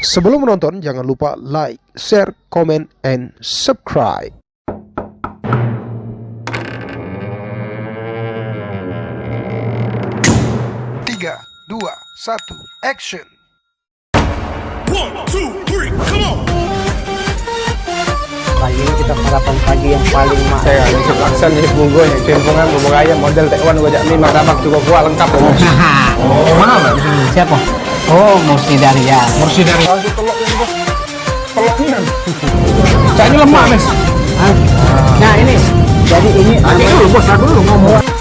Sebelum menonton, jangan lupa like, share, comment, and subscribe. Tiga, dua, satu, action. 1, 2, 3, come on. Pagi ini kita sarapan pagi yang paling mahal. Saya bisa laksan jadi bunggu nih, timpungan bubur ayam model Taiwan gua jakmi martabak juga gua lengkap ya. Mana Pak? Siapa? Oh, Mursi Daria. Mursi dari telok ini bos. Teloknya. Caknya lemak, Mas. Nah, ini. Jadi ini Dulu bos, aku dulu ngomong.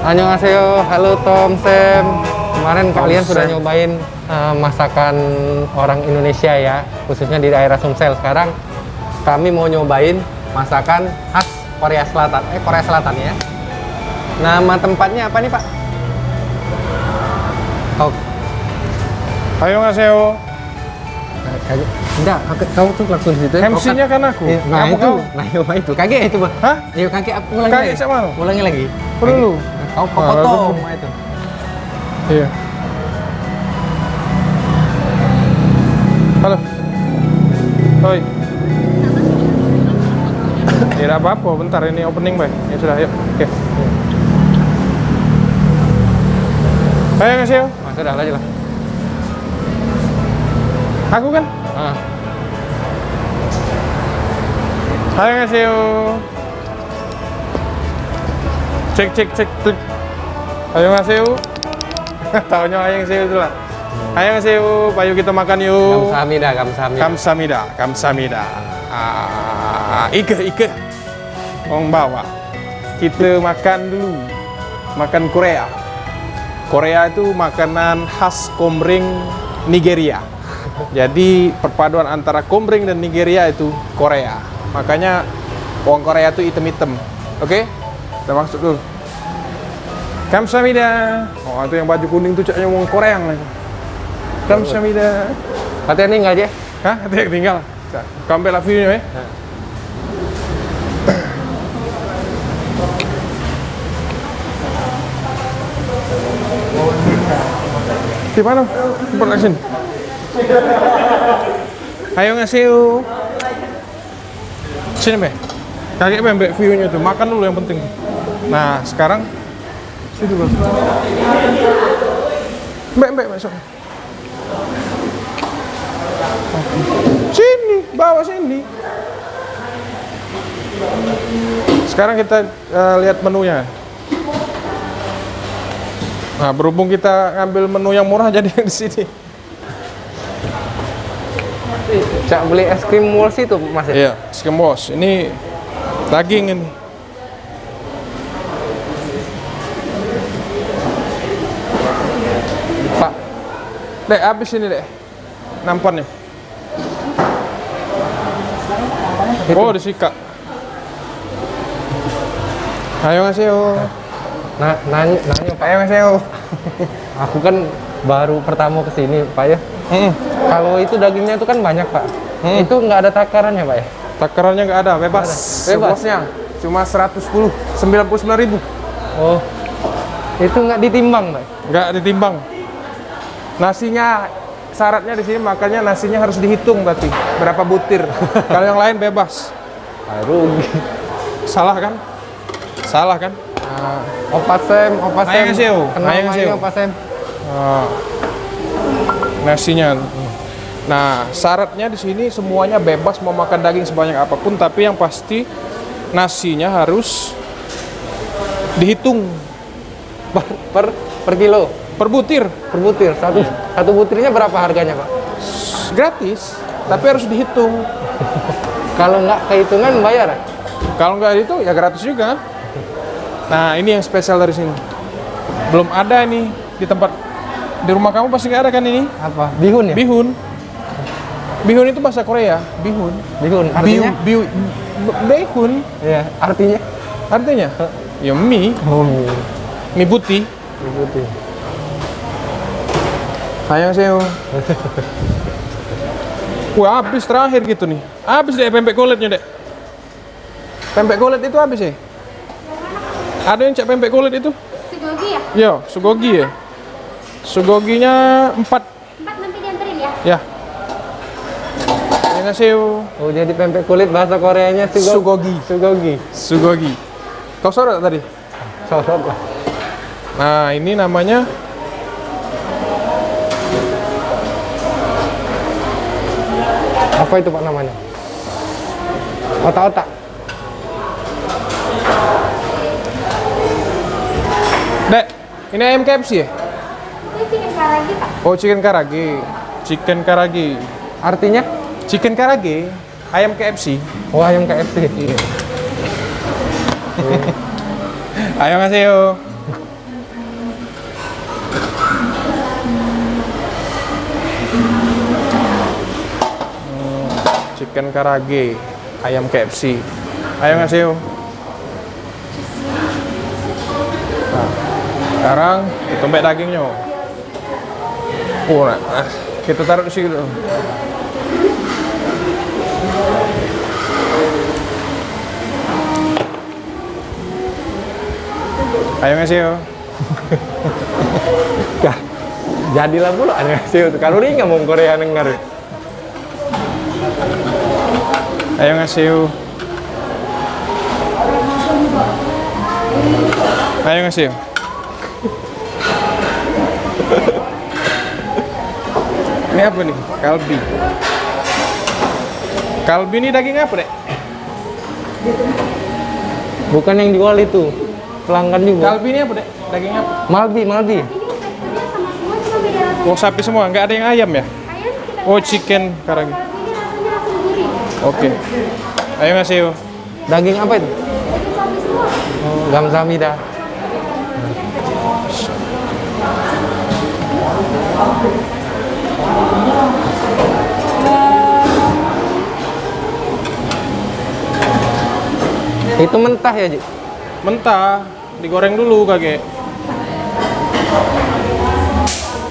Annyeonghaseyo, halo Tom, Sam. Kemarin kalian sudah nyobain masakan orang Indonesia ya, khususnya di daerah Sumsel. Sekarang kami mau nyobain masakan khas Korea Selatan. Korea Selatan ya. Nama tempatnya apa nih Pak? Oh, Annyeonghaseyo. enggak, kamu tuh langsung di situ. MC-nya kan aku. Nah Apa itu, kau? nah itu, kaget itu Pak. Hah? Ayo kakek, ulangi Kaget lagi. sama lu? Ulangi lagi. Perlu. Kau Ah, potong lalu. itu. Iya. Halo. Oi. Tidak apa-apa, bentar ini opening, Bay. Ya sudah, yuk. Oke. Ayo ngasih yuk. Mas sudah lanjut lah. Aku kan? Ah. Ayo ngasih yuk. Cek, cek, cek, cek. Ayo ngasih yuk. Taunya ayo ngasih yuk lah. Ayo ngasih yuk, ayo kita makan yuk. Kamsahamnida, kamsahamnida. Kamsamida, kamsamida. Ike. Orang bawa. Kita makan dulu. Makan Korea. Korea itu makanan khas komring Nigeria. Jadi perpaduan antara komring dan Nigeria itu Korea. Makanya orang Korea itu item-item. Oke? Kita masuk dulu. Kamsamida. Oh, itu yang baju kuning tuh caknya orang Korea lagi. Kamsamida. Katanya tinggal aja. Hah? Dia tinggal. Kau ambil lah videonya ya. Di mana? Tempat lagi sini. Ayo ngasih yuk. Sini, Be. Kakek Be, ambil view-nya tuh. Makan dulu yang penting. Nah, sekarang situ, Bang. Mbak, masuk. Sini, bawa sini. Sekarang kita lihat menunya. Nah, berhubung kita ngambil menu yang murah jadi di sini. Cak beli es krim Walls itu Mas ya? Iya, skim bos. Ini daging ini. Pak, Dek, habis ini, Dek. Nampannya. Oh, disikat. Ayo ngasih yuk. Nah, nanya Pak. Ayo ngasih yuk. Aku kan baru pertama kesini Pak ya. Kalau itu dagingnya itu kan banyak Pak. Itu nggak ada takarannya Pak ya? Takarannya nggak ada, bebas. Bebas? Sebosnya cuma 110, 99.000. Oh, itu nggak ditimbang Pak? Nggak ditimbang. Nasinya syaratnya di sini makanya nasinya harus dihitung berarti berapa butir. Kalau yang lain bebas. Rugi. Salah kan? Salah kan? Opa Sam. Ayo ngasih yuk. Kenal Ayo ngasih namanya yuk. Opa Sam. Nasinya. Nah, syaratnya di sini semuanya bebas mau makan daging sebanyak apapun, tapi yang pasti nasinya harus dihitung Per kilo, per butir. per butir. Satu butirnya berapa harganya Pak? Gratis, tapi harus dihitung. Kalau nggak kehitungan bayar? Kalau nggak itu ya gratis juga. Nah, ini yang spesial dari sini. Belum ada nih di tempat Di rumah kamu pasti nggak ada kan ini? Apa? Bihun ya? Bihun. Bihun itu bahasa Korea. Bihun. Bihun. Artinya? Bihun. Iya. Artinya? Artinya? Ya mie. Oh, mie. Mie putih. Mie putih. Sayang sih. Wah, habis terakhir gitu nih. Habis deh pempek kulit,nya, Dek. Pempek kulit itu habis ya? Ada yang cek pempek kulit itu? Sugogi ya? Yo, sugogi ya. Sugoginya 4. 4 nanti dianterin ya? Ya. Annyeonghaseyo. Oh, jadi pempek kulit bahasa Koreanya Sugogi. Sugogi. Sugogi. Kau sorot tadi? Sosok lah. Nah, ini namanya Apa itu Pak namanya? Otak-otak. Dek, ini ayam KFC ya? Ini chicken karagi Pak. Oh, chicken karage. Chicken karage. Artinya? Chicken karage, ayam KFC. Oh, ayam KFC. Iya. Annyeonghaseyo. Chicken karage, ayam KFC. Annyeonghaseyo. Nah, sekarang ditumbek dagingnya. Nah, kita taruh di situ. Annyeonghaseyo. Jadilah pula annyeonghaseyo. Kalau ini nggak mau Korea dengar. Annyeonghaseyo. Annyeonghaseyo. Ini apa nih? Kalbi. Kalbi ini daging apa, Dek? Bukan yang jual itu. Pelanggan juga. Kalbi ini apa, Dek? Daging apa? Malbi. Ini teksturnya sama semua cuma beda rasanya. Oh, sapi semua, nggak ada yang ayam ya? Ayam kita Oh, chicken karagi. Kalau ini rasanya langsung gurih. Oke. Annyeonghaseyo. Daging apa itu? Daging sapi semua. Oh, gamsamida. Itu mentah ya, Ji? Mentah, digoreng dulu kakek.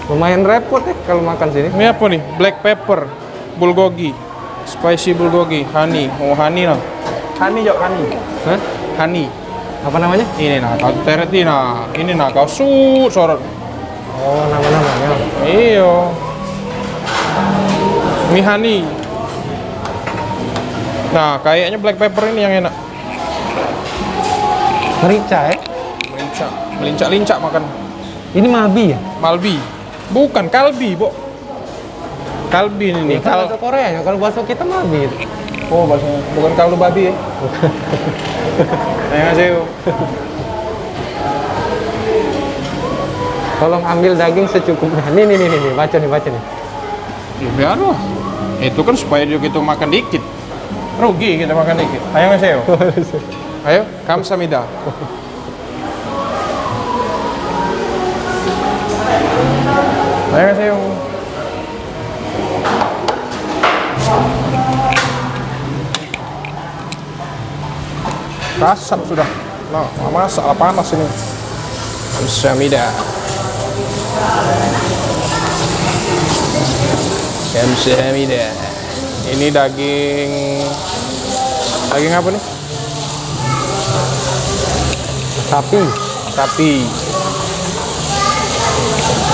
Lumayan repot ya kalau makan sini. Ini apa nih? Black pepper, bulgogi, spicy bulgogi, honey. Oh, honey nah. Honey jok, honey. Hah? Honey. Apa namanya? Ini nah, kau tereti nah. Ini nah, kau sorot. Oh, nama-namanya. Iyo. Mie honey. Nah, kayaknya black pepper ini yang enak. Merica ya? Melincak makan. Ini Malbi ya? Malbi. Bukan kalbi, Bo. Kalbi ini nih. Kalau bahasa Korea ya, kalau bahasa kita Malbi. Oh, bahasanya bukan kaldu babi ya. Annyeonghaseyo. Tolong ambil daging secukupnya. Nih, baca nih. Ya biar lah. Itu kan supaya juga kita makan dikit. Rugi kita makan dikit. Annyeonghaseyo. Ayo, kamsahamnida. Annyeonghaseyo. Rasap sudah. Nah, masak lah panas ini. Kamsahamnida. Kamsahamnida. Ini daging apa nih? Sapi.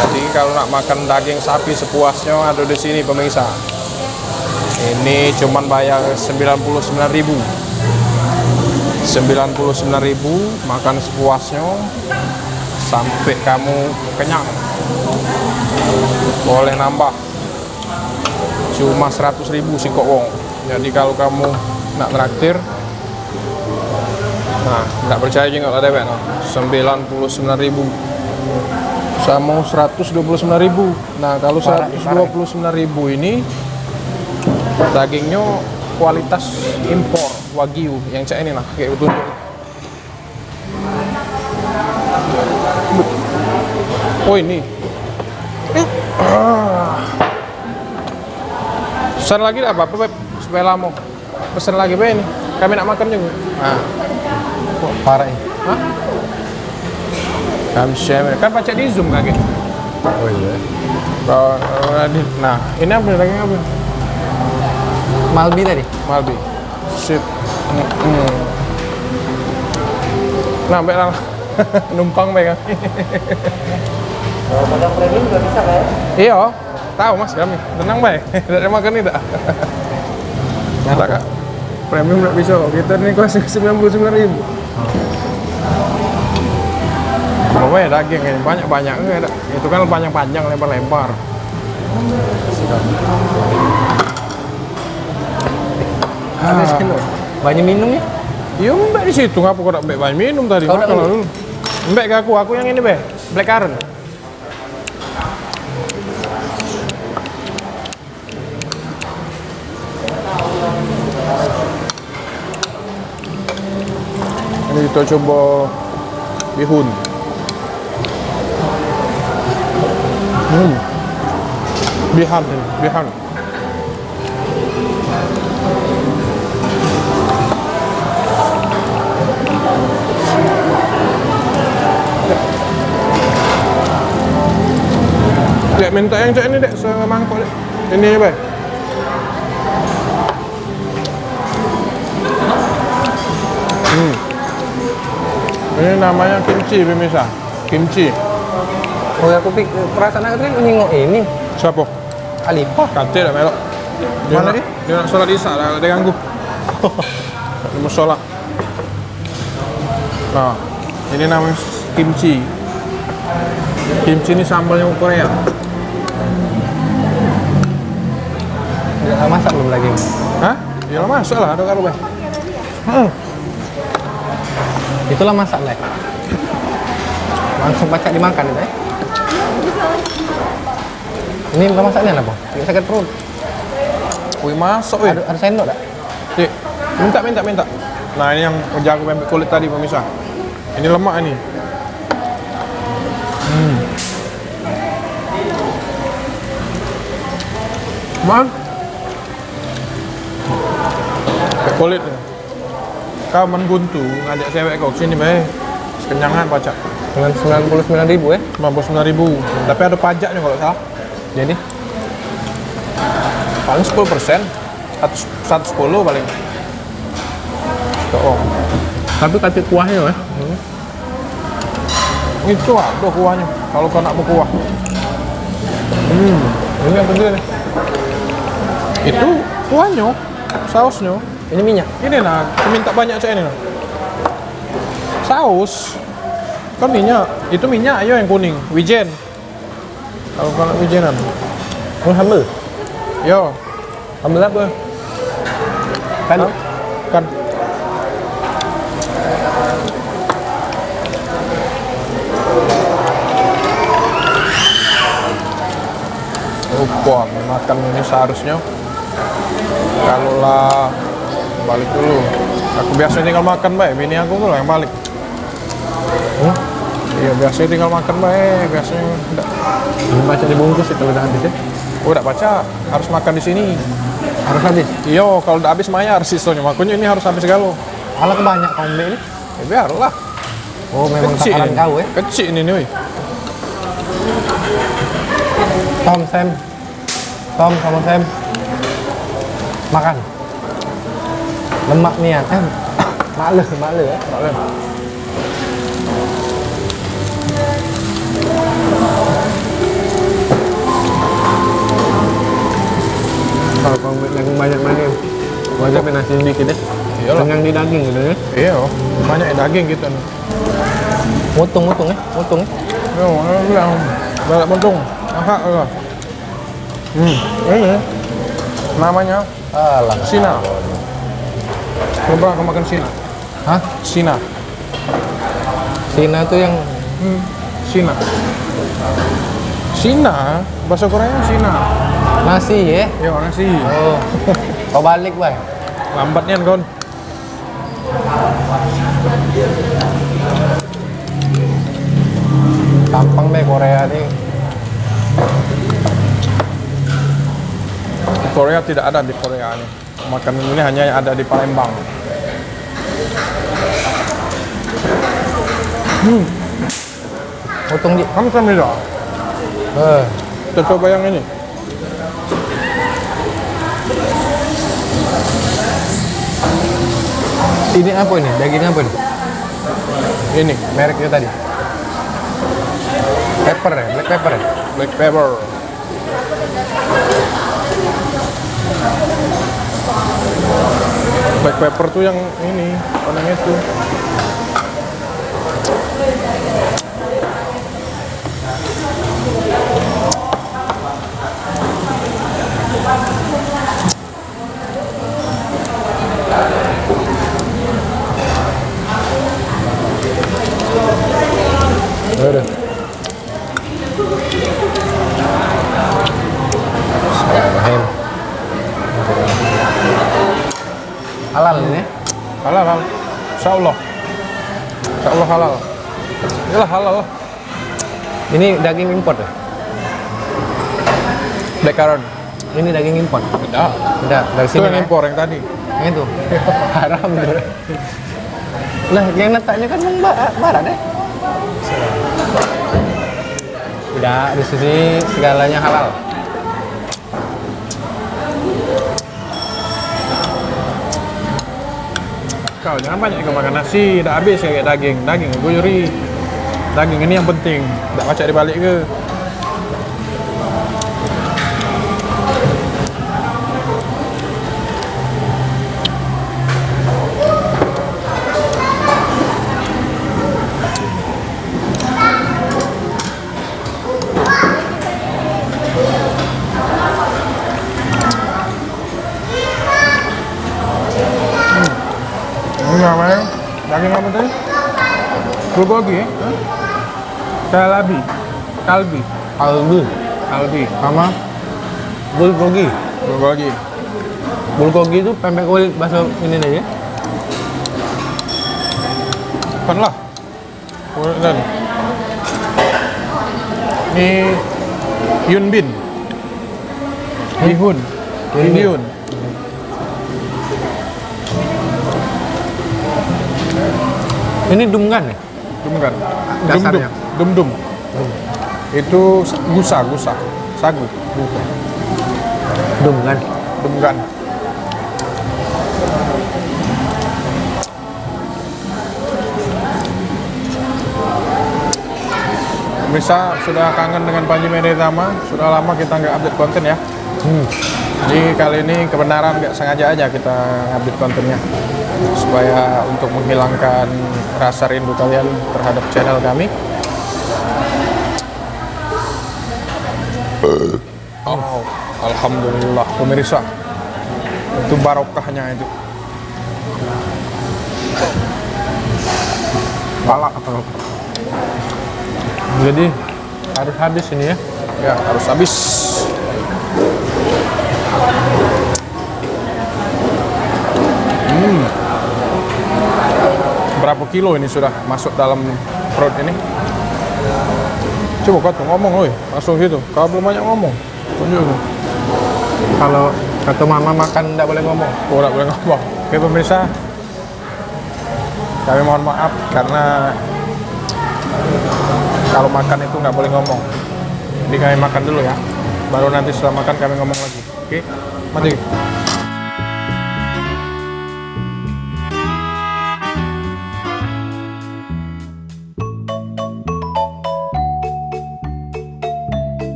Jadi kalau nak makan daging sapi sepuasnya ada di sini pemirsa. Ini cuman bayar 99.000. 99.000 makan sepuasnya sampai kamu kenyang. Boleh nambah. Cuma 100.000 sih kok wong. Jadi kalau kamu nak traktir, nah, nggak percaya juga nggak ada no. 99.000 sama 129.000. Nah, kalau 129.000 ini dagingnya kualitas impor wagyu yang cek ini lah kayak tunjuk. Oh ini Pesan lagi apa, Beb? Supaya lama. Pesan lagi, Beb, ini. Kami nak makan juga. Nah. Wah, parah ini. Hah? Kami share. Kan baca di Zoom kaget. Oh iya. Nah, ini apa lagi apa? Malbi tadi. Malbi. Sip. Nah, Beb lah. Numpang Beb kami. Kalau makan premium juga bisa kan? Iya, tahu Mas kami. Tenang Beb. Tidak ada makan ini tak? Nyata Kak. Premium tidak bisa. Kita ini kelas 99.000. Oh ya daging ini banyak-banyak enggak ada. Itu kan panjang-panjang, lebar-lebar. Ada sini. Banyak minum ya? Iya, mbak di situ ngapa kau tak banyak minum tadi? Kau Makan tak dulu. Mbak ke aku yang ini, Be. Blackcurrant. Ini kita coba bihun. Bihan ini, bihan. Dek minta yang cak ini dek, semangkok dek. Ini ya, Bay. Ini namanya kimchi pemirsa. Kimchi. Oh ya, aku pikir perasaan aku tadi nengok ini. Siapa? Alipah. Kate dah melok. Mana dia? Dia nak sholat isya lah, dia ganggu. Dia mau sholat. Nah, ini namanya kimchi. Kimchi ini sambalnya Korea. Udah masak belum lagi? Hah? Ya masuk lah, ada karo Bay. Itulah masak lah. Langsung baca dimakan itu ya. Ini bukan masaknya apa? Tidak sakit perut. Wih masuk weh. Ada sendok tak? Cik, minta. Nah ini yang jago pempek kulit tadi pemirsa. Ini lemak ini. Man. Pempek kulit. Kau menguntu ngajak cewek kau sini Bay. Kenyangan pajak. Dengan 99.000 ya? 99.000. Tapi ada pajaknya kalau salah. Jadi? Paling 10%. 110 paling. Oh. Tapi kasih kuahnya ya? Itu ada kuahnya. Kalau kau nak mau kuah. Ini apa dia nih? Itu kuahnya, sausnya. Ini minyak? Ini nah, aku minta banyak cak ini nah. Saus. Kan minyak. Itu minyak ayo yang kuning. Wijen. Kalau kau nak wijenan. Oh, sambal? Yo. Sambal apa? Kan? Kan. Lupa makan ini seharusnya. Kalau lah balik dulu. Aku biasanya tinggal makan baik. Bini aku tuh lah yang balik. Iya biasanya tinggal makan baik. Biasanya enggak. Ini baca dibungkus itu udah habis ya? Oh, udah baca. Harus makan di sini. Harus habis? Iya, kalau udah habis mayar sisanya. Makanya ini harus habis galau. Alah kebanyak kau ambil ini? Ya biarlah. Oh, memang Kecil takaran ini. kau ya? Kecil ini nih. Tom, Sam. Tom sama Sam. Makan. Lemak nian. Malu ya. Boleh. Kalau kau daging banyak mana? Wajib nasi sedikit deh. Iyalah. Dengan di daging gitu ya. Iya, banyak daging gitu nih. Mutung ya. Yo, bilang banyak buntung. Aha, apa? Ini namanya Alah. Sina. Coba kamu makan Sina. Hah? Sina. Sina tuh yang Sina. Sina, bahasa Korea Sina. nasi ya? Ya nasi. Oh. Kau balik, Bay. Lambatnya kon. Gampang deh Korea nih. Korea tidak ada di Korea nih. Makanan ini hanya ada di Palembang. Potong di. Kamsahamnida. Kita coba yang ini. Ini apa ini? Daging apa ini? Ini Mereknya tadi. Pepper ya, black pepper ya. black pepper. Black pepper tuh yang ini, orang itu. Udah. Bismillahirrahmanirrahim. Halal ini? Halal, halal. Insya Allah. Insya Allah halal. Iyalah halal. Ini daging import ya? Blackcurrant. Ini daging import? Tidak. Tidak, dari Itu sini yang ya? impor yang tadi. Yang itu? Haram tuh. Lah, yang letaknya kan barat deh. Tidak, di sini segalanya halal. Kau jangan banyak kau makan nasi, dah habis kayak daging. Daging gue nyuri. Daging ini yang penting. Tak macam dibalik ke. Ini apa ya? Daging apa tadi? Bulgogi ya? Kalbi. Kalbi. Kalbi. Sama bulgogi. Bulgogi. Bulgogi itu pempek kulit bahasa ini deh ya? Kan lah. Dan ini Yunbin. Bihun. Bihun. Ini dumgan ya? Dum kan? Dasarnya. Dum. Itu gusa. Sagu. Dumgan. Dum kan. Bisa sudah kangen dengan Panji Meditama, sudah lama kita nggak update konten ya. Jadi kali ini kebenaran nggak sengaja aja kita update kontennya supaya untuk menghilangkan rasa rindu kalian terhadap channel kami. Oh, alhamdulillah pemirsa, itu barokahnya itu. Palak apa? Jadi harus habis ini ya? Ya harus habis. Berapa kilo ini sudah masuk dalam perut ini? Coba kau tuh ngomong, woi, langsung gitu. Kau belum banyak ngomong. Tunjuk tuh. Kalau kata mama makan tidak boleh ngomong. Oh, tidak boleh ngomong. Oke pemirsa, kami mohon maaf karena kalau makan itu nggak boleh ngomong. Jadi kami makan dulu ya. Baru nanti setelah makan kami ngomong lagi. Oke, mati.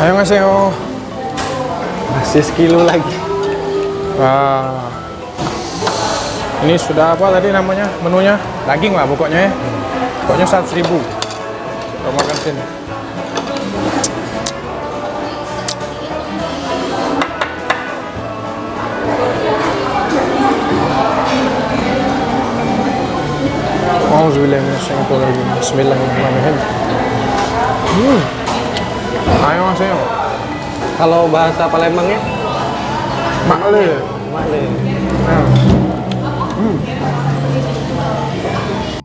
Ayo ngasih. Masih sekilo lagi. Wah. Ini sudah apa tadi namanya menunya? Daging lah pokoknya ya. Pokoknya 100.000. Kita makan sini. Auzubillahiminasyaitonirrajim. Bismillahirrahmanirrahim. Ayo Mas ayo. Kalau bahasa Palembangnya Makle. makle.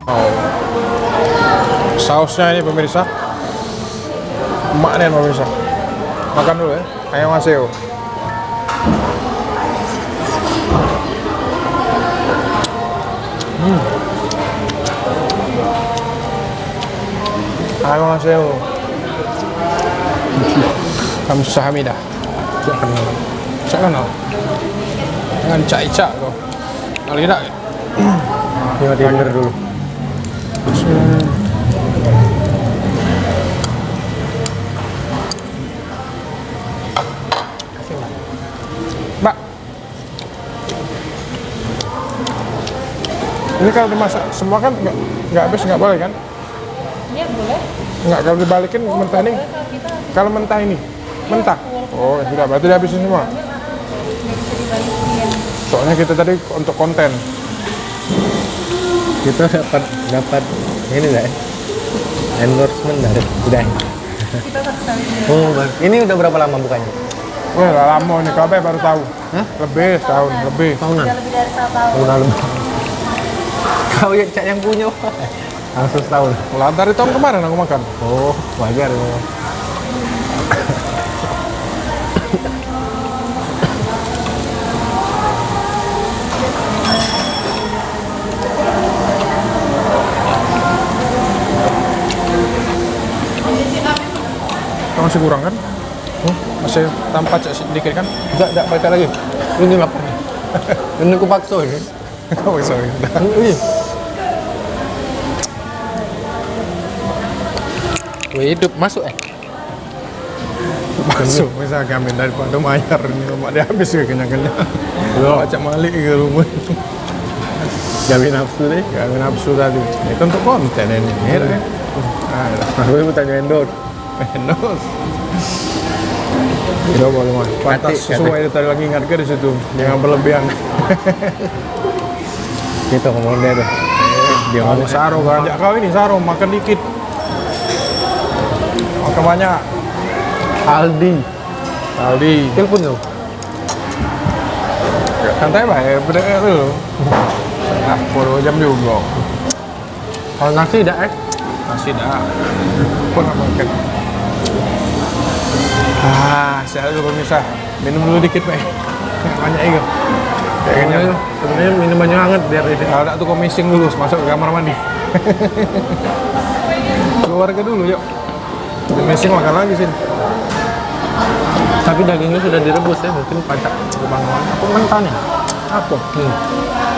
Oh. Sausnya ini pemirsa. Maknya pemirsa. Makan dulu ya. Ayo Mas ayo. Ayo Mas ayo. Kamsahamnida. Cak kenal. Dengan cak-cak kau. Kali tak ya? Nyoba denger dulu. Mbak. Ini kalau dimasak semua kan nggak habis, nggak boleh kan? Iya boleh. Nggak, kalau dibalikin mentah ini. Kalau mentah ini, mentah. Oh, sudah berarti dihabisin semua. Soalnya kita tadi untuk konten. Kita dapat ini enggak ya? Endorsement dari udah. Oh, ini udah berapa lama bukanya? Wah, udah lama nih, KB baru tahu. Hah? Lebih setahun, lebih. Tahunan. Udah lebih dari 1 tahun. Tahunan lebih. Kau ya Cak yang punya. Langsung setahun. Lah dari tahun kemarin aku makan. Oh, wajar. Masih kurang kan? Masih tanpa cak sedikit kan? Enggak baca lagi. Ini lapar. Ini aku paksa ini. Oh, sorry. Wih, hidup masuk Masuk, bisa kami daripada mayar ini rumah dia habis ke kenyang-kenyang. Baca malik ke rumah. Gawe nafsu deh. Gak nafsu tadi. Itu untuk konten ini. Aku mau tanya endor. Enos. Coba lu mah. Pantas sesuai tadi lagi ingat ke di situ. Jangan berlebihan. Kita ngomong deh tuh. Dia Kamu ngomong Saro kan? Ya kau ini Saro makan dikit. Makan banyak. Aldi. Telepon tuh. Santai baik, bener dulu. Nah, 10 jam juga. Kalau nasi dah Masih dah. Pun nggak makan. Saya dulu pemirsa. Minum dulu dikit, Pak. Banyak juga. Kayaknya sebenarnya minumannya hangat biar ini. kalau tak tuh komising dulu, masuk ke kamar mandi. Keluarga dulu, yuk. Komising makan lagi sini. Tapi dagingnya sudah direbus ya, mungkin pacak kebangunan. Apa mentahnya? Apa?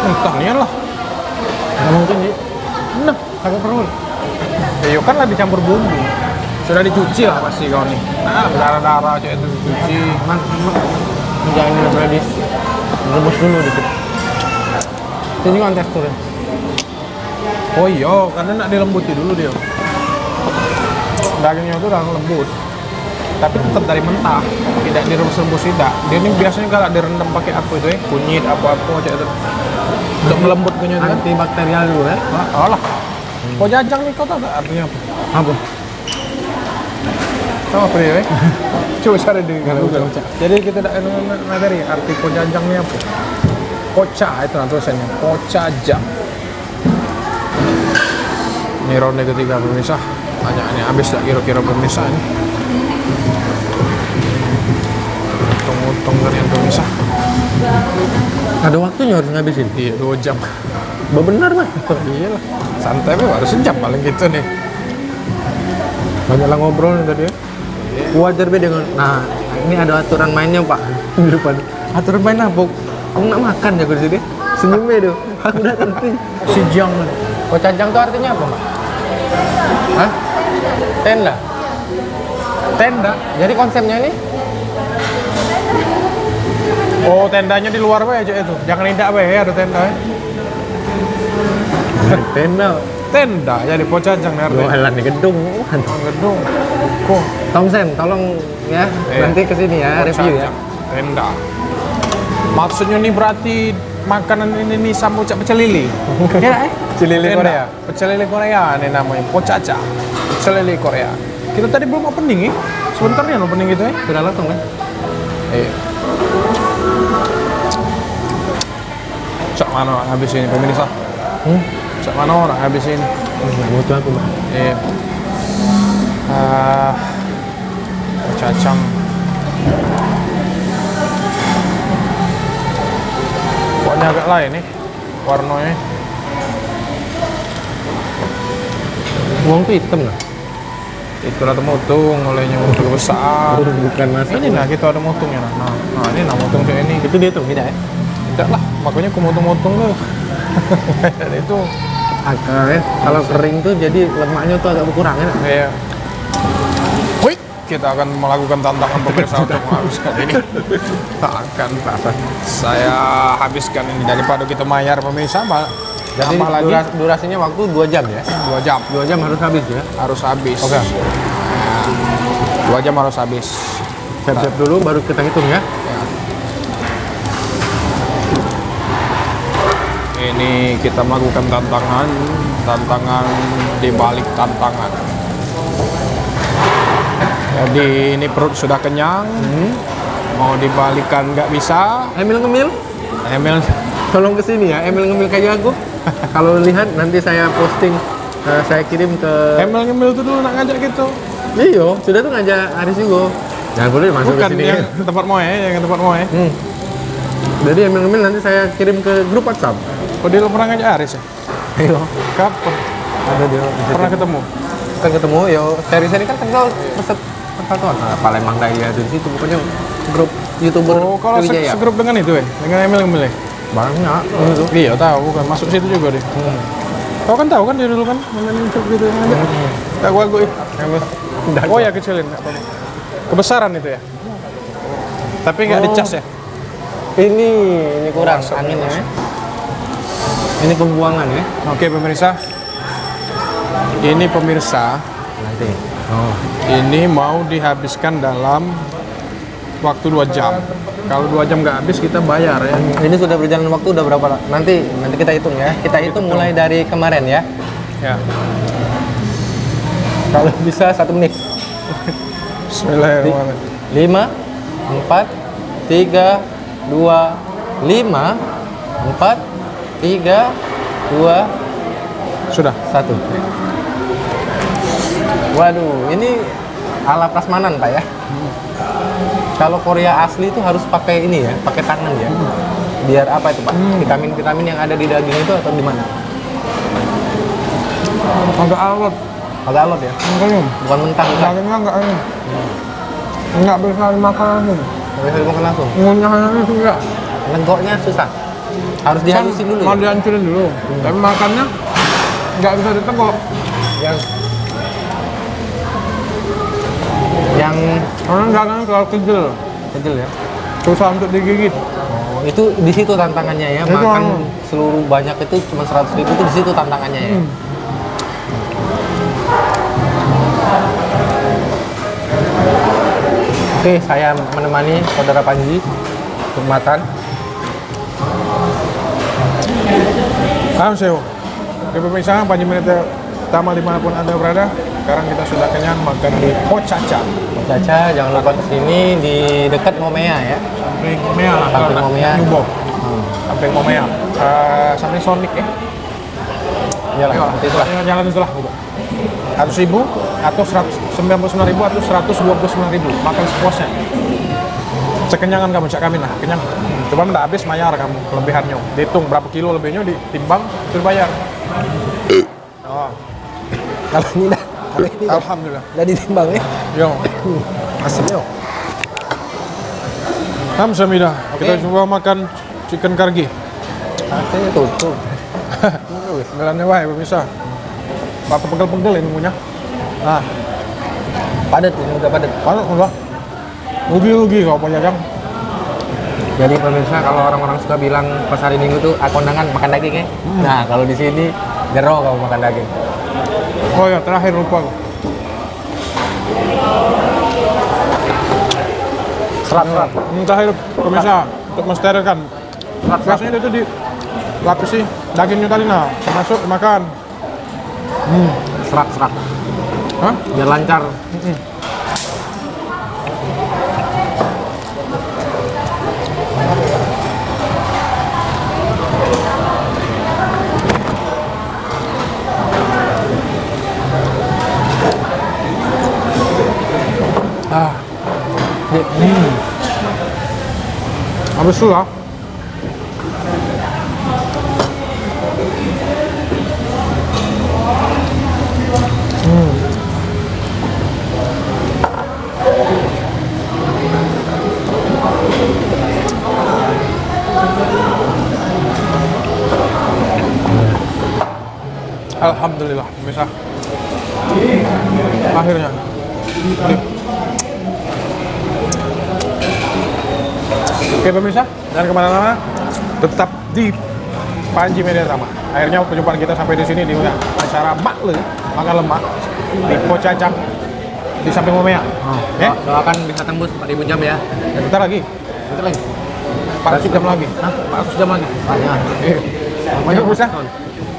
Entah nih lah. Nggak mungkin sih. Nah, kagak perlu. Yuk kan lah dicampur bumbu. Sudah dicuci lah pasti kau nih. Nah, berdarah-darah aja itu dicuci. Jangan udah direbus dulu dikit. Ini kan teksturnya. Oh iya, karena nak dilembuti dulu dia. Dagingnya itu udah lembut. Tapi tetap dari mentah, tidak direbus-rebus tidak. Dia ini biasanya kalau direndam pakai apa itu ya? Kunyit apa-apa aja itu. Untuk melembutkannya itu kan. Antibakterial dulu ya. Alah. Kok jajang nih, kau tahu gak artinya apa? Apa? Tahu apa dia? Coba cari di Google. Jadi kita tidak materi arti kojajang ini apa? Koca itu nanti tulisannya. Kocajang. Ini ronde ketiga pemirsa. Banyak ini habis tak kira-kira pemirsa ini. Untung kalian pemirsa. Ada waktunya harus ngabisin. Iya 2 jam. Benar mas. Iya lah. Santai baru sejam paling gitu nih. Banyaklah ngobrol nih tadi ya. Wajar beda dengan. Nah, ini ada aturan mainnya pak di depan. Aturan main apa? Kamu nak makan ya di sini. Senyumnya tuh. Aku udah ngerti. Si jang. Kocajang itu artinya apa, Mak? Hah? Tenda? Tenda. Jadi konsepnya ini Oh, tendanya di luar aja itu. Jangan indak ada tenda. tenda Tenda jadi pocajang nih. jualan di gedung. Gedung. Kok Tom Sam, tolong ya nanti kesini ya review ya. Tenda. Maksudnya nih berarti makanan ini nih sama pecel lele. Ya, Pecel lele Tenda. Korea. Pecel lele Korea nih namanya. Pocaca. Pecel lele Korea. Kita tadi belum opening ya. Sebentar nih opening gitu ya. Sudah langsung kan? Iya. Cak mana orang habis ini pemirsa? Cak mana orang habis ini? Butuh aku, Bang. Iya. Cacang. Pokoknya agak lain nih warnanya. Uang tuh hitam lah. Itulah mutung, olehnya mutung besar. Bukan masak. Ini nah gitu ada mutungnya nah. Nah ini nah mutung kayak ini. Itu dia tuh, tidak ya? Tidak lah, makanya aku mutung-mutung tuh. Itu. Akarnya kalau kering tuh jadi lemaknya tuh agak berkurang ya. Iya. Wih, kita akan melakukan tantangan pemirsa untuk menghabiskan ini. Akan saya habiskan ini daripada kita mayar pemirsa, Jadi tambah lagi durasinya waktu 2 jam ya? 2 jam. 2 jam harus habis ya? Harus habis. Oke. 2 jam harus habis. Siap-siap dulu baru kita hitung ya. Ini kita melakukan tantangan di balik tantangan. Jadi ini perut sudah kenyang, mau dibalikan nggak bisa. Emil ngemil, Emil, tolong kesini ya. Emil ngemil kayak aku. Kalau lihat nanti saya posting, saya kirim ke. Emil ngemil tuh dulu nak ngajak gitu. Iyo, sudah tuh ngajak Aris juga. Jangan boleh masuk Bukan ke sini. yang tempat moe, yang tempat moe. Jadi Emil ngemil nanti saya kirim ke grup WhatsApp. Oh dia pernah ngajak Aris ya? Iyo, Kapan? ada dia. Pernah ketemu? Kita ketemu, yo seri-seri kan kenal peset persatuan. Palembang Daya dari situ pokoknya grup YouTuber Oh kalau Sriwijaya. segrup dengan itu ya? Dengan Emil ngemil ya? Banyak gitu. Iya tahu kan, masuk situ juga deh. Kau kan tahu kan dia dulu kan main YouTube gitu yang ngajak. Gak gua Emil. Oh ya kecilin, nggak apa-apa. Kebesaran itu ya? Tapi nggak dicas ya? Ini kurang angin ya. Ini pembuangan ya. Oke pemirsa. Ini pemirsa, Nanti. Oh. ini mau dihabiskan dalam waktu 2 jam. Kalau 2 jam nggak habis kita bayar ya. Ini sudah berjalan waktu udah berapa? Nanti kita hitung ya. Kita hitung mulai dari kemarin ya. Ya. Kalau bisa 1 menit. Bismillahirrahmanirrahim. 5, 4, 3, 2, 5, 4, 3, 2, Sudah. 1. Waduh, ini ala prasmanan Pak ya. Kalau Korea asli itu harus pakai ini ya, pakai tangan ya. Biar apa itu Pak? Vitamin-vitamin yang ada di daging itu atau di mana? Agak alot. Agak alot ya? Makanya. Bukan mentah kan? Dagingnya nggak bisa dimakan langsung. Nggak bisa dimakan langsung. Ngunyahnya juga. Lenggoknya susah. Harus dihalusin dulu Mau ya? dihancurin dulu. Tapi makannya nggak bisa ditegok. Yang Karena dagingnya terlalu kecil. kecil ya? Susah untuk digigit. Oh, itu di situ tantangannya ya. Itu Makan seluruh banyak itu cuma 100.000 itu di situ tantangannya ya. Oke, saya menemani saudara Panji untuk makan. Annyeonghaseyo. Oke pemirsa, Panji Militer Tama dimanapun Anda berada. Sekarang kita sudah kenyang makan di Pocaca. Caca, jangan lupa kesini di dekat Momea ya. Samping Momea lah. Samping Momea. Nyubo. Samping Momea. Samping Sonic ya. Iyalah, nanti itulah. Jalan itulah. 100.000 atau 199.000 atau 129.000. Makan sepuasnya. Sekenyangan kamu, cak kami lah, kenyang. Coba nggak habis mayar kamu kelebihannya. Dihitung berapa kilo lebihnya, ditimbang, terus bayar. Oh. Kalau ini dah. Alhamdulillah. Udah ditimbang ya. Yo. Asem yo. Alhamdulillah. Kita coba makan chicken kargi. Akhirnya tutup. Jalannya wae pemirsa. Apa pegel-pegel ini punya. Ah. Padat, ini udah padat. Kalau enggak, rugi kalau punya jam. Jadi pemirsa, kalau orang-orang suka bilang pas hari Minggu tuh kondangan makan daging ya. Nah, kalau di sini jero kalau makan daging. Oh ya, terakhir lupa. Serat. Terakhir pemirsa untuk mensterilkan. Biasanya itu dilapisi dagingnya tadi nah, masuk makan. Serat. Hah? Biar lancar. Habis itu lah. Alhamdulillah, bisa. Akhirnya. Nih. Oke pemirsa, jangan kemana-mana, tetap di Panji Media Drama. Akhirnya perjumpaan kita sampai di sini di acara Makle makan lemak di Pocacang di samping Momea. Ya, Doakan bisa tembus 4.000 jam ya. dan bentar lagi, 400 jam lagi. Hah? 400 jam lagi? Banyak. Banyak pemirsa.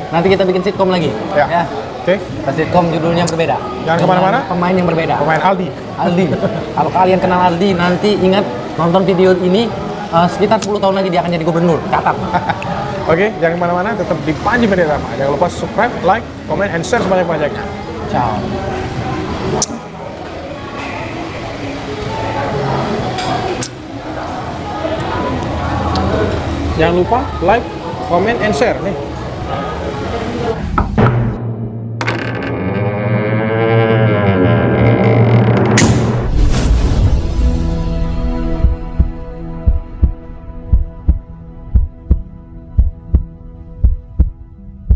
Nanti kita bikin sitkom lagi. Ya. Oke, Sitkom judulnya berbeda. Jangan kemana-mana. Pemain yang berbeda. pemain Aldi. Aldi. Kalau kalian kenal Aldi, nanti ingat nonton video ini sekitar 10 tahun lagi dia akan jadi gubernur. Catat. Oke, jangan kemana-mana, tetap di Panji Media Drama. Jangan lupa subscribe, like, comment, and share sebanyak-banyaknya. Ciao. Jangan lupa like, comment, and share nih.